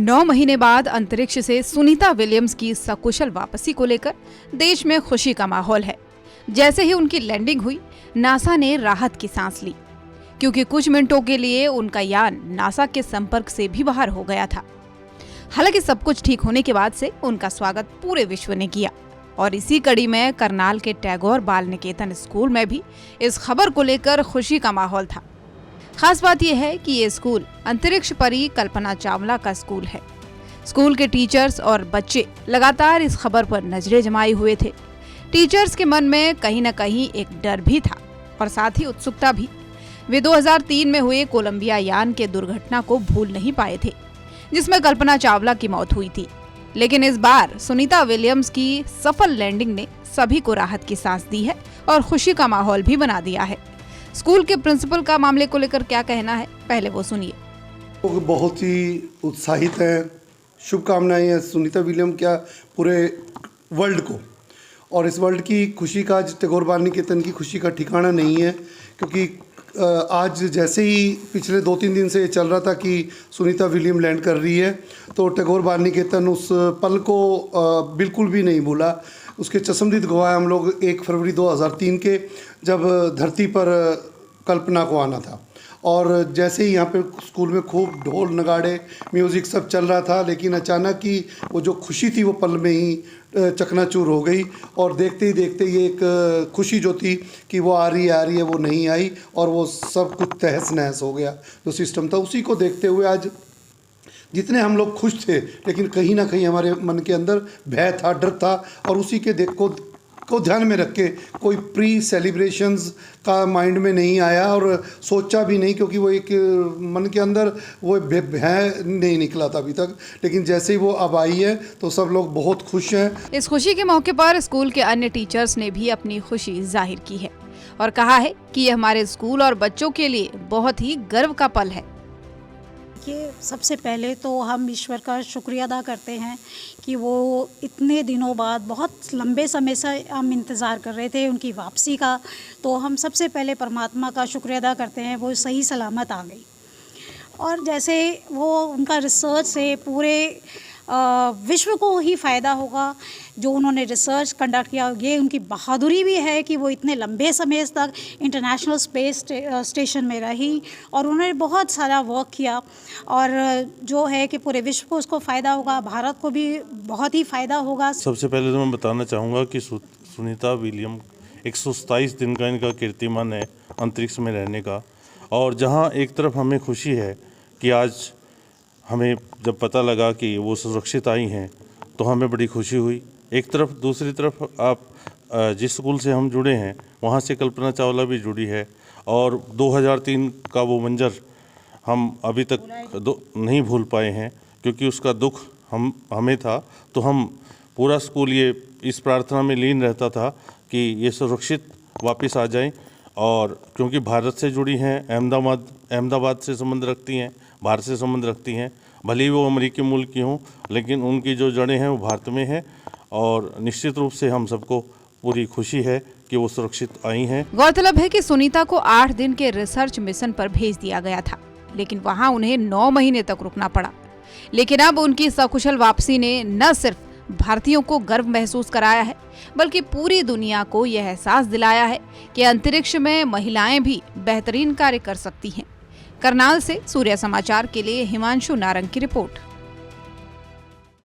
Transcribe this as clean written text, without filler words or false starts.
9 महीने बाद अंतरिक्ष से सुनीता विलियम्स की सकुशल वापसी को लेकर देश में खुशी का माहौल है। जैसे ही उनकी लैंडिंग हुई, नासा ने राहत की सांस ली, क्योंकि कुछ मिनटों के लिए उनका यान नासा के संपर्क से भी बाहर हो गया था। हालांकि सब कुछ ठीक होने के बाद से उनका स्वागत पूरे विश्व ने किया और इसी कड़ी में करनाल के टैगोर बाल निकेतन स्कूल में भी इस खबर को लेकर खुशी का माहौल था। खास बात यह है कि ये स्कूल अंतरिक्ष परी कल्पना चावला का स्कूल है। स्कूल के टीचर्स और बच्चे लगातार इस खबर पर नजरें जमाए हुए थे। टीचर्स के मन में कहीं न कहीं एक डर भी था और साथ ही उत्सुकता भी। वे 2003 में हुए कोलंबिया यान के दुर्घटना को भूल नहीं पाए थे, जिसमें कल्पना चावला की मौत हुई थी। लेकिन इस बार सुनीता विलियम्स की सफल लैंडिंग ने सभी को राहत की सांस दी है और खुशी का माहौल भी बना दिया है। स्कूल के प्रिंसिपल का मामले को लेकर क्या कहना है, पहले वो सुनिए। लोग बहुत ही उत्साहित हैं, शुभकामनाएं हैं सुनीता विलियम क्या पूरे वर्ल्ड को। और इस वर्ल्ड की खुशी का, आज टैगोर बाल निकेतन की खुशी का ठिकाना नहीं है, क्योंकि आज जैसे ही पिछले 2-3 दिन से ये चल रहा था कि सुनीता विलियम लैंड कर रही है, तो टैगोर बाल निकेतन उस पल को बिल्कुल भी नहीं भूला। उसके चश्मदीद गवाह हम लोग 1 फरवरी 2003 के, जब धरती पर कल्पना को आना था। और जैसे ही यहाँ पे स्कूल में खूब ढोल नगाड़े म्यूज़िक सब चल रहा था, लेकिन अचानक ही वो जो खुशी थी वो पल में ही चकनाचूर हो गई। और देखते ही देखते ये एक खुशी जो थी कि वो आ रही है वो नहीं आई, और वो सब कुछ तहस नहस हो गया जो सिस्टम था। उसी को देखते हुए आज जितने हम लोग खुश थे, लेकिन कहीं ना कहीं हमारे मन के अंदर भय था, डर था। और उसी के को ध्यान में रख के कोई प्री सेलिब्रेशंस का माइंड में नहीं आया और सोचा भी नहीं, क्योंकि वो एक मन के अंदर वो भय नहीं निकला था अभी तक। लेकिन जैसे ही वो अब आई है तो सब लोग बहुत खुश हैं। इस खुशी के मौके पर स्कूल के अन्य टीचर्स ने भी अपनी खुशी जाहिर की है और कहा है कि ये हमारे स्कूल और बच्चों के लिए बहुत ही गर्व का पल है। ये सबसे पहले तो हम ईश्वर का शुक्रिया अदा करते हैं कि वो इतने दिनों बाद, बहुत लंबे समय से हम इंतज़ार कर रहे थे उनकी वापसी का, तो हम सबसे पहले परमात्मा का शुक्रिया अदा करते हैं वो सही सलामत आ गई। और जैसे वो उनका रिसर्च से पूरे विश्व को ही फ़ायदा होगा, जो उन्होंने रिसर्च कंडक्ट किया, ये उनकी बहादुरी भी है कि वो इतने लंबे समय तक इंटरनेशनल स्पेस स्टेशन में रही और उन्होंने बहुत सारा वर्क किया। और जो है कि पूरे विश्व को उसको फ़ायदा होगा, भारत को भी बहुत ही फ़ायदा होगा। सबसे पहले तो मैं बताना चाहूँगा कि सुनीता विलियम 127 दिन का इनका कीर्तिमान है अंतरिक्ष में रहने का। और जहाँ एक तरफ हमें खुशी है कि आज हमें जब पता लगा कि वो सुरक्षित आई हैं तो हमें बड़ी खुशी हुई। एक तरफ, दूसरी तरफ आप जिस स्कूल से हम जुड़े हैं वहाँ से कल्पना चावला भी जुड़ी है, और 2003 का वो मंजर हम अभी तक नहीं भूल पाए हैं, क्योंकि उसका दुख हमें था। तो हम पूरा स्कूल ये इस प्रार्थना में लीन रहता था कि ये सुरक्षित वापस आ जाएं। और क्योंकि भारत से जुड़ी हैं, अहमदाबाद से संबंध रखती हैं, भारत से संबंध रखती हैं, भले ही वो अमेरिकी मूल की हों, लेकिन उनकी जो जड़ें हैं वो भारत में हैं। और निश्चित रूप से हम सबको पूरी खुशी है कि वो सुरक्षित आई हैं। गौरतलब है कि सुनीता को 8 दिन के रिसर्च मिशन पर भेज दिया गया था, लेकिन वहां उन्हें 9 महीने तक रुकना पड़ा। लेकिन अब उनकी सकुशल वापसी ने न सिर्फ भारतीयों को गर्व महसूस कराया है, बल्कि पूरी दुनिया को यह एहसास दिलाया है कि अंतरिक्ष में महिलाएं भी बेहतरीन कार्य कर सकती हैं। करनाल से सूर्य समाचार के लिए हिमांशु नारंग की रिपोर्ट।